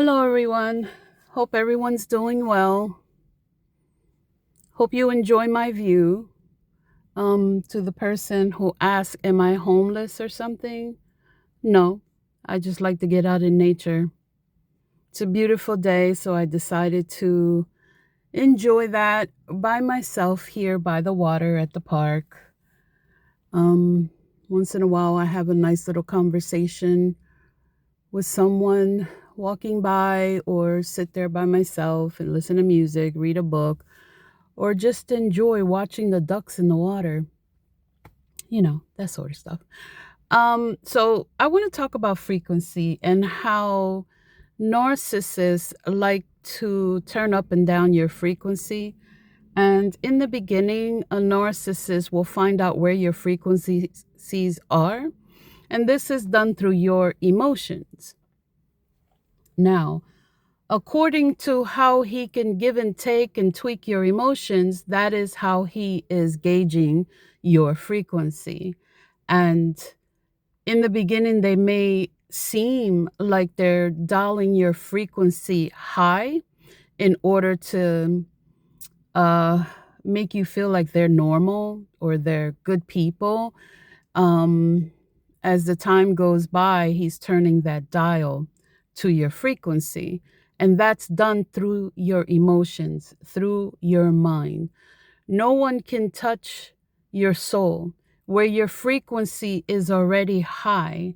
Hello, everyone. Hope everyone's doing well. Hope you enjoy my view. To the person who asked, am I homeless or something? No, I just like to get out in nature. It's a beautiful day, so I decided to enjoy that by myself here by the water at the park. Um, Once in a while, I have a nice little conversation with someone walking by, or sit there by myself and listen to music, read a book, or just enjoy watching the ducks in the water, that sort of stuff. So I want to talk about frequency and how narcissists like to turn up and down your frequency. And in the beginning, a narcissist will find out where your frequencies are, and this is done through your emotions. Now, according to how he can give and take and tweak your emotions, that is how he is gauging your frequency. And in the beginning, they may seem like they're dialing your frequency high in order to uh, make you feel like they're normal or they're good people. Um, as the time goes by, he's turning that dial to your frequency. And that's done through your emotions, through your mind. No one can touch your soul. Where your frequency is already high,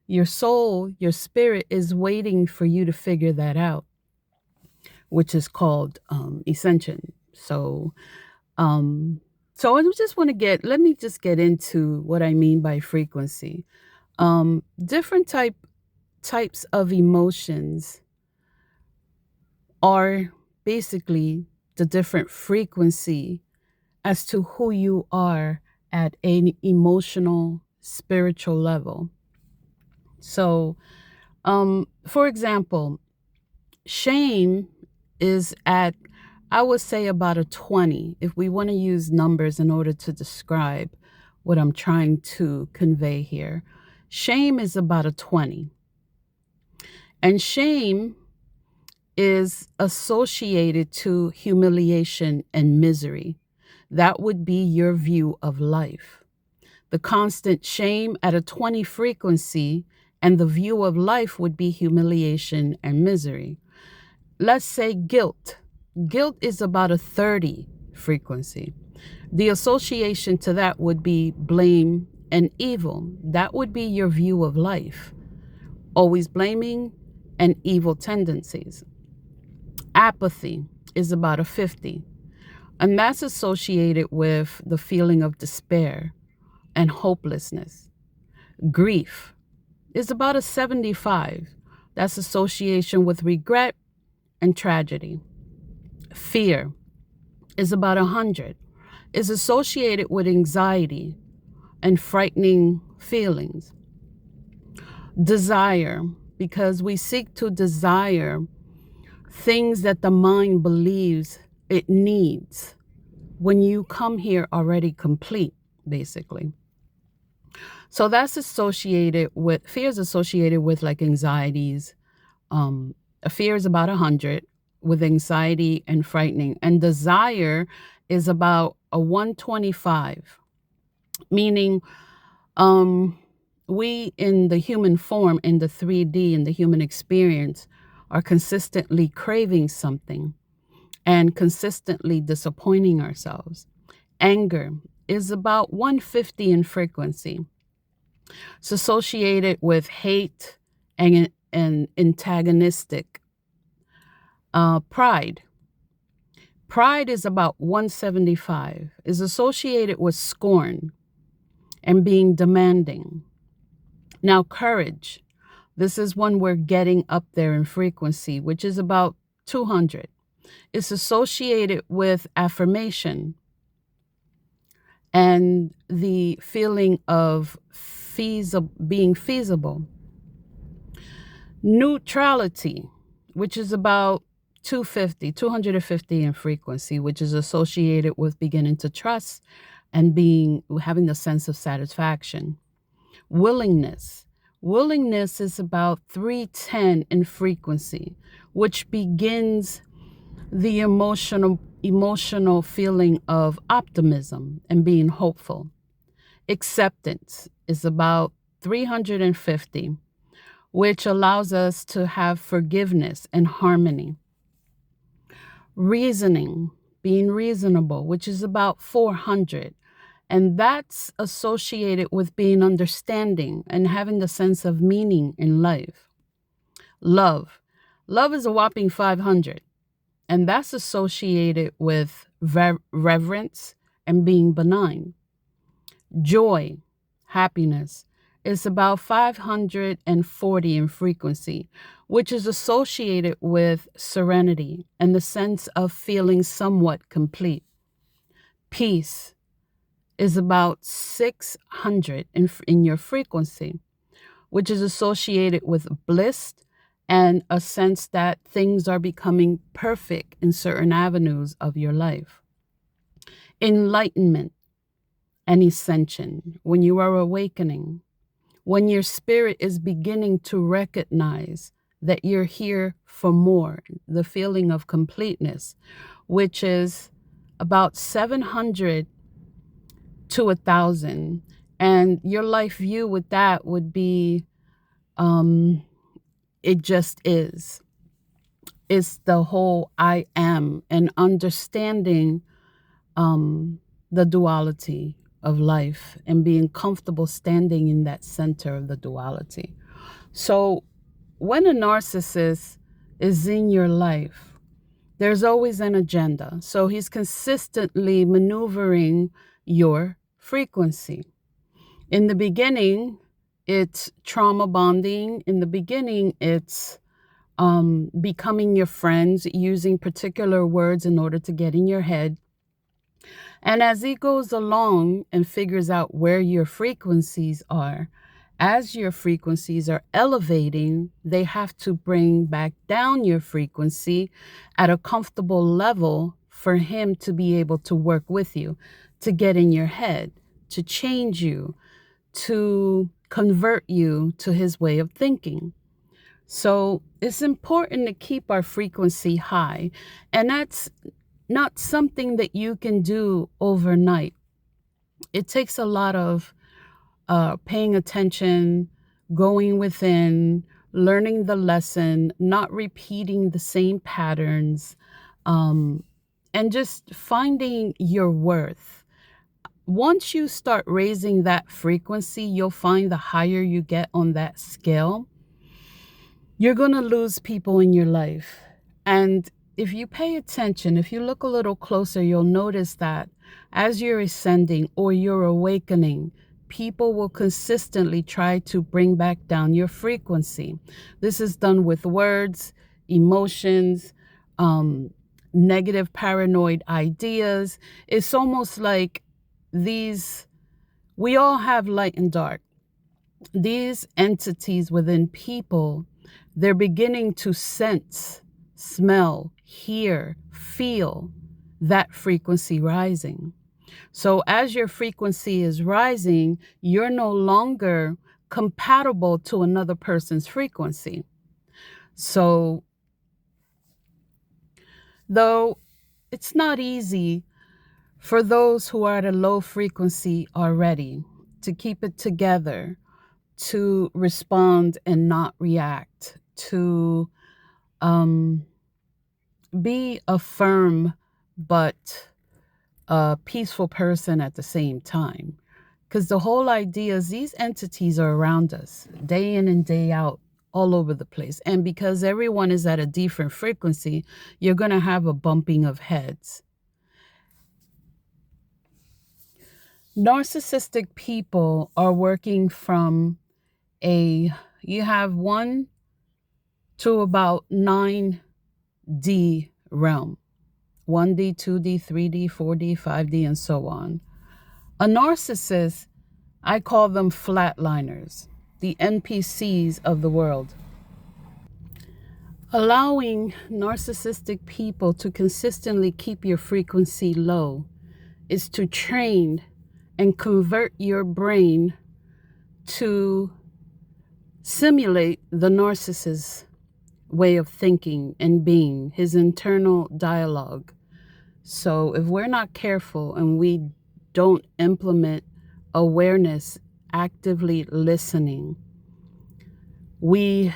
your soul, your spirit is waiting for you to figure that out, which is called ascension. Um, so I just want to let me just get into what I mean by frequency. Different types of emotions are basically the different frequency as to who you are at an emotional, spiritual level. So, for example, shame is at, I would say, about a 20, if we want to use numbers in order to describe what I'm trying to convey here. Shame is about a 20. And shame is associated to humiliation and misery. That would be your view of life. The constant shame at a 20 frequency, and the view of life would be humiliation and misery. Let's say guilt. Guilt is about a 30 frequency. The association to that would be blame and evil. That would be your view of life. Always blaming and evil tendencies. Apathy is about a 50, and that's associated with the feeling of despair and hopelessness. Grief is about a 75. That's association with regret and tragedy. Fear is about 100. Is associated with anxiety and frightening feelings. Desire, because we seek to desire things that the mind believes it needs when you come here already complete, basically. So that's associated with, fear is associated with like anxieties. A fear is about 100 with anxiety and frightening. And desire is about a 125, meaning we in the human form, in the 3D, in the human experience, are consistently craving something and consistently disappointing ourselves. Anger is about 150 in frequency. It's associated with hate and antagonistic. Pride. Pride is about 175, is associated with scorn and being demanding. Now, courage. This is when we're getting up there in frequency, which is about 200. It's associated with affirmation and the feeling of being feasible. Neutrality, which is about 250 in frequency, which is associated with beginning to trust and having a sense of satisfaction. Willingness. Willingness is about 310 in frequency, which begins the emotional feeling of optimism and being hopeful. Acceptance is about 350, which allows us to have forgiveness and harmony. Reasoning, being reasonable, which is about 400, and that's associated with being understanding and having the sense of meaning in life. Love. Love is a whopping 500, and that's associated with reverence and being benign. Joy, happiness, is about 540 in frequency, which is associated with serenity and the sense of feeling somewhat complete. Peace is about 600 in your frequency, which is associated with bliss and a sense that things are becoming perfect in certain avenues of your life. Enlightenment and ascension, when you are awakening, when your spirit is beginning to recognize that you're here for more, the feeling of completeness, which is about 700 to 1,000. And your life view with that would be, it just is. It's the whole I am, and understanding the duality of life and being comfortable standing in that center of the duality. So when a narcissist is in your life, there's always an agenda. So he's consistently maneuvering your frequency. In the beginning, it's trauma bonding. In the beginning, it's becoming your friends, using particular words in order to get in your head. And as he goes along and figures out where your frequencies are, as your frequencies are elevating, they have to bring back down your frequency at a comfortable level for him to be able to work with you, to get in your head, to change you, to convert you to his way of thinking. So it's important to keep our frequency high. And that's not something that you can do overnight. It takes a lot of paying attention, going within, learning the lesson, not repeating the same patterns, and just finding your worth. Once you start raising that frequency, you'll find the higher you get on that scale, you're going to lose people in your life. And if you pay attention, if you look a little closer, you'll notice that as you're ascending or you're awakening, people will consistently try to bring back down your frequency. This is done with words, emotions, negative paranoid ideas. It's almost like we all have light and dark. These entities within people, they're beginning to sense, smell, hear, feel that frequency rising. So as your frequency is rising, you're no longer compatible to another person's frequency. So though it's not easy for those who are at a low frequency already to keep it together, to respond and not react, to be a firm but a peaceful person at the same time. Because the whole idea is these entities are around us day in and day out, all over the place. And because everyone is at a different frequency, you're going to have a bumping of heads. Narcissistic people are working from you have 1 to about 9D realm. 1D, 2D, 3D, 4D, 5D, and so on. A narcissist, I call them flatliners, the NPCs of the world. Allowing narcissistic people to consistently keep your frequency low is to train and convert your brain to simulate the narcissist's way of thinking and being, his internal dialogue. So if we're not careful and we don't implement awareness, actively listening, we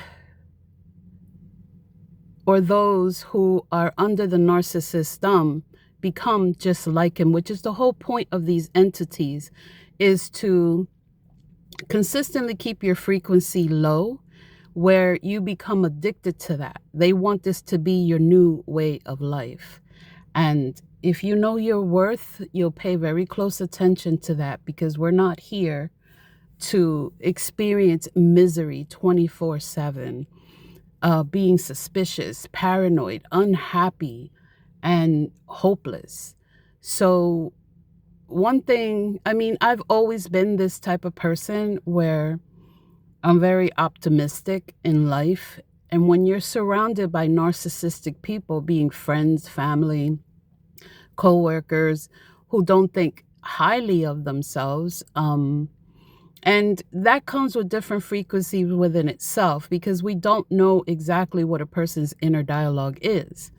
or those who are under the narcissist's thumb become just like him, which is the whole point of these entities, is to consistently keep your frequency low where you become addicted to that. They want this to be your new way of life. And if you know your worth, you'll pay very close attention to that, because we're not here to experience misery 24/7, being suspicious, paranoid, unhappy, and hopeless. So one thing, I mean, I've always been this type of person where I'm very optimistic in life. And when you're surrounded by narcissistic people, being friends, family, coworkers who don't think highly of themselves, and that comes with different frequencies within itself, because we don't know exactly what a person's inner dialogue is.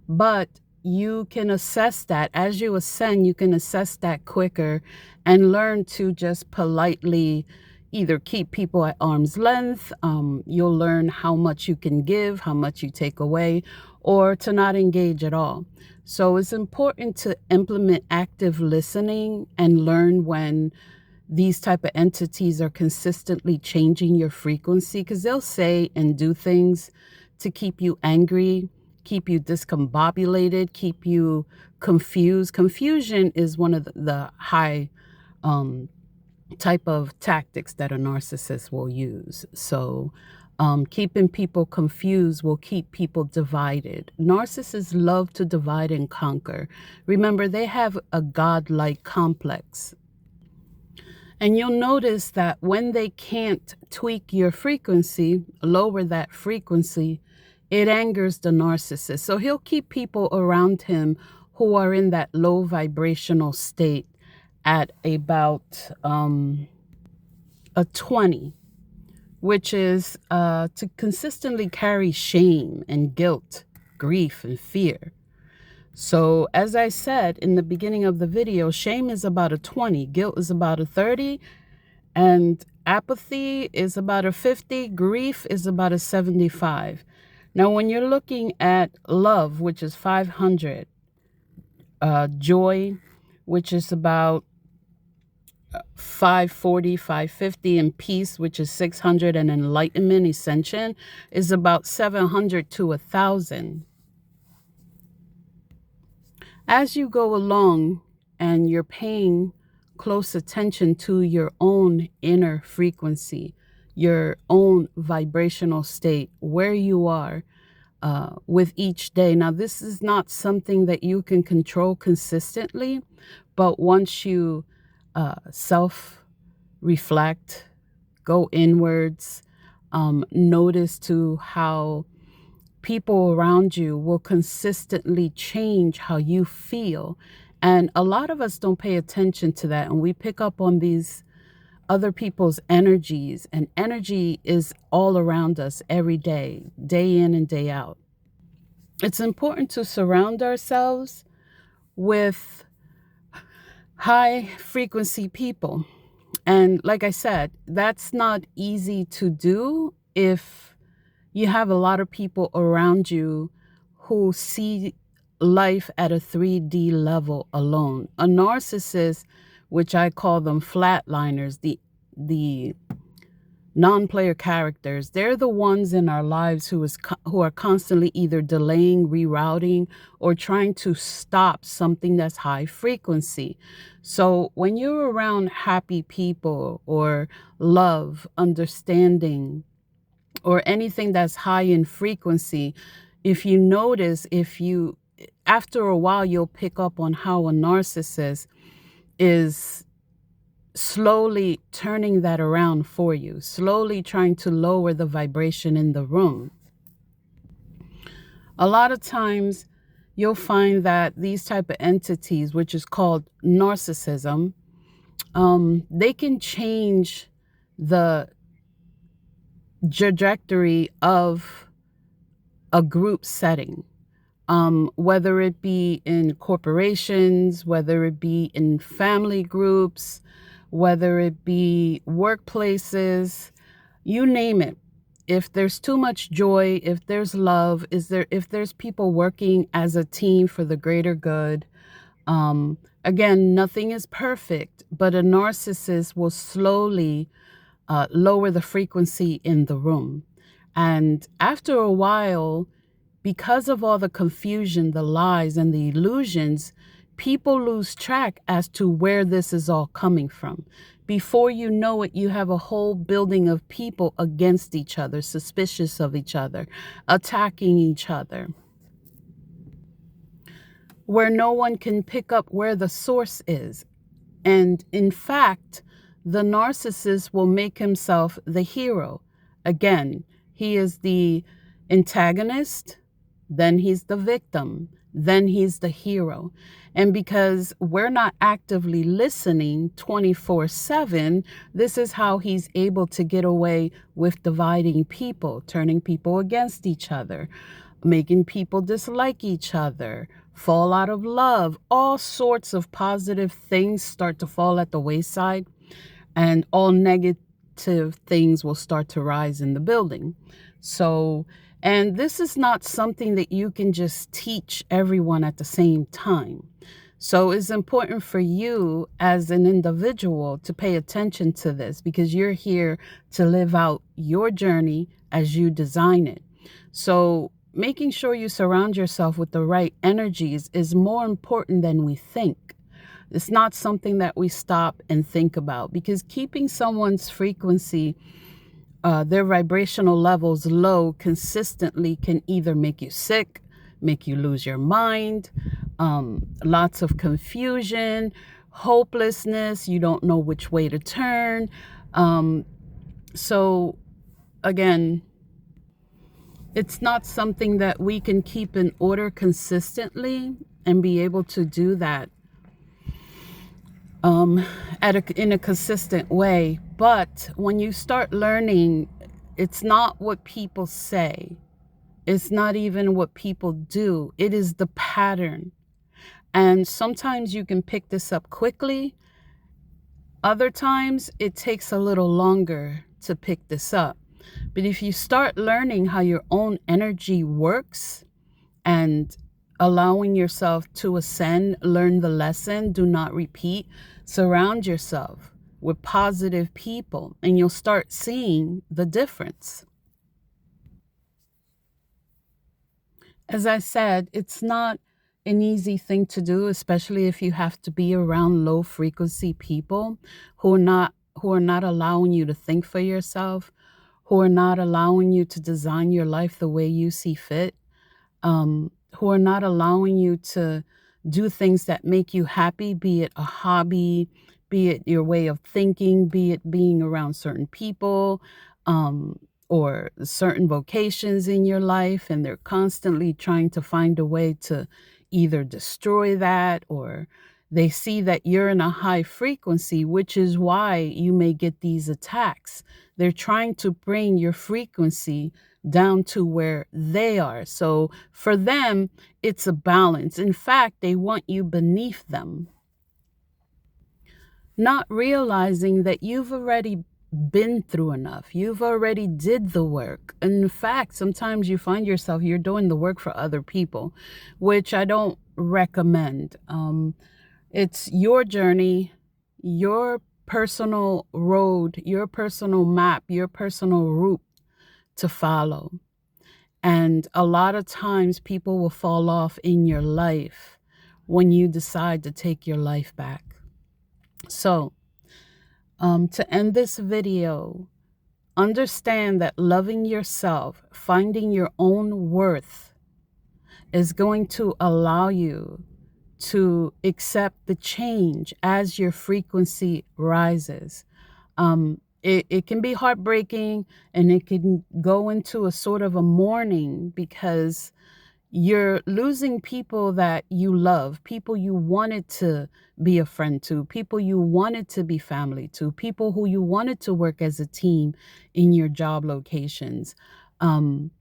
But you can assess that. As you ascend, you can assess that quicker and learn to just politely either keep people at arm's length. You'll learn how much you can give, how much you take away, or to not engage at all. So it's important to implement active listening and learn when these type of entities are consistently changing your frequency, because they'll say and do things to keep you angry, keep you discombobulated, keep you confused. Confusion is one of the high type of tactics that a narcissist will use. So keeping people confused will keep people divided. Narcissists love to divide and conquer. Remember, they have a godlike complex. And you'll notice that when they can't tweak your frequency, lower that frequency, it angers the narcissist. So he'll keep people around him who are in that low vibrational state at about a 20, which is to consistently carry shame and guilt, grief and fear. So as I said in the beginning of the video, shame is about a 20, guilt is about a 30, and apathy is about a 50, grief is about a 75. Now, when you're looking at love, which is 500, joy, which is about 540, 550, and peace, which is 600, and enlightenment, ascension, is about 700 to 1,000. As you go along and you're paying close attention to your own inner frequency, your own vibrational state, where you are with each day. Now, this is not something that you can control consistently, but once you self-reflect, go inwards, notice to how people around you will consistently change how you feel. And a lot of us don't pay attention to that, and we pick up on these other people's energies, and energy is all around us every day, day in and day out. It's important to surround ourselves with high frequency people. And like I said, that's not easy to do if you have a lot of people around you who see life at a 3D level alone. A narcissist, which I call them flatliners, the non-player characters, they're the ones in our lives who are constantly either delaying, rerouting, or trying to stop something that's high frequency. So when you're around happy people or love, understanding, or anything that's high in frequency, if you notice, after a while, you'll pick up on how a narcissist is slowly turning that around for you, slowly trying to lower the vibration in the room. A lot of times you'll find that these type of entities, which is called narcissism, they can change the trajectory of a group setting, whether it be in corporations, whether it be in family groups, whether it be workplaces, you name it. If there's too much joy, if there's love, if there's people working as a team for the greater good, again, nothing is perfect, but a narcissist will slowly lower the frequency in the room. And after a while, because of all the confusion, the lies, and the illusions, people lose track as to where this is all coming from. Before you know it, you have a whole building of people against each other, suspicious of each other, attacking each other, where no one can pick up where the source is. And in fact, the narcissist will make himself the hero. Again, he is the antagonist, then he's the victim, then he's the hero. And because we're not actively listening 24/7, this is how he's able to get away with dividing people, turning people against each other, making people dislike each other, fall out of love. All sorts of positive things start to fall at the wayside, and all negative things will start to rise in the building. So, and this is not something that you can just teach everyone at the same time. So it's important for you as an individual to pay attention to this, because you're here to live out your journey as you design it. So making sure you surround yourself with the right energies is more important than we think. It's not something that we stop and think about, because keeping someone's frequency, their vibrational levels low consistently can either make you sick, make you lose your mind, lots of confusion, hopelessness, you don't know which way to turn. So again, it's not something that we can keep in order consistently and be able to do that in a consistent way. But when you start learning, it's not what people say. It's not even what people do. It is the pattern. And sometimes you can pick this up quickly. Other times it takes a little longer to pick this up. But if you start learning how your own energy works and allowing yourself to ascend, learn the lesson, do not repeat, surround yourself with positive people, and you'll start seeing the difference. As I said, it's not an easy thing to do, especially if you have to be around low frequency people who are not allowing you to think for yourself, who are not allowing you to design your life the way you see fit, who are not allowing you to do things that make you happy, be it a hobby, be it your way of thinking, be it being around certain people, um, or certain vocations in your life, and they're constantly trying to find a way to either destroy that, or they see that you're in a high frequency, which is why you may get these attacks. They're trying to bring your frequency down to where they are. So for them, it's a balance. In fact, they want you beneath them, not realizing that you've already been through enough. You've already did the work. In fact, sometimes you find yourself, you're doing the work for other people, which I don't recommend. It's your journey, your personal road, your personal map, your personal route to follow. And a lot of times people will fall off in your life when you decide to take your life back. So, to end this video, understand that loving yourself, finding your own worth, is going to allow you to accept the change as your frequency rises. It can be heartbreaking, and it can go into a sort of a mourning, because you're losing people that you love, people you wanted to be a friend to, people you wanted to be family to, people who you wanted to work as a team in your job locations. Um,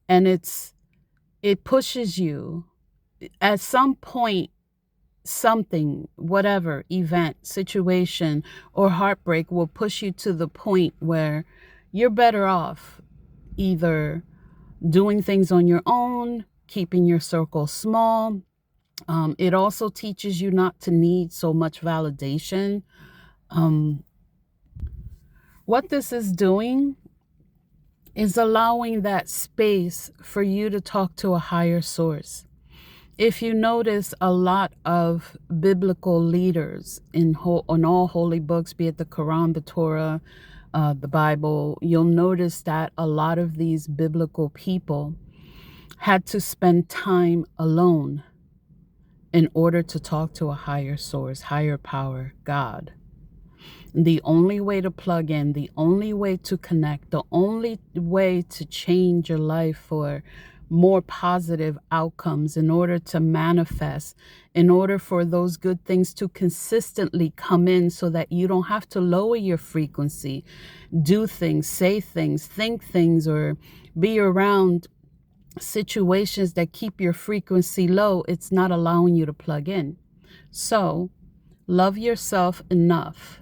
and it pushes you at some point, something, whatever event, situation, or heartbreak will push you to the point where you're better off either doing things on your own, keeping your circle small. It also teaches you not to need so much validation. Um, what this is doing is allowing that space for you to talk to a higher source. If you notice, a lot of biblical leaders on all holy books, be it the Quran, the Torah, the Bible, you'll notice that a lot of these biblical people had to spend time alone in order to talk to a higher source, higher power, God. The only way to plug in, the only way to connect, the only way to change your life for more positive outcomes, in order to manifest, in order for those good things to consistently come in so that you don't have to lower your frequency, do things, say things, think things, or be around situations that keep your frequency low, it's not allowing you to plug in. So, love yourself enough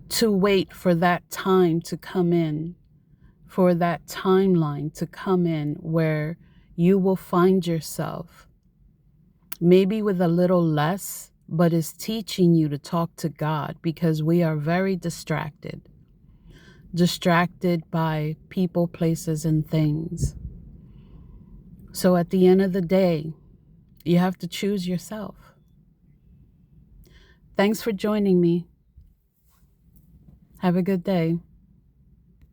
to wait for that time to come in, for that timeline to come in where you will find yourself, maybe with a little less, but is teaching you to talk to God, because we are very distracted by people, places, and things. So at the end of the day, you have to choose yourself. Thanks for joining me. Have a good day.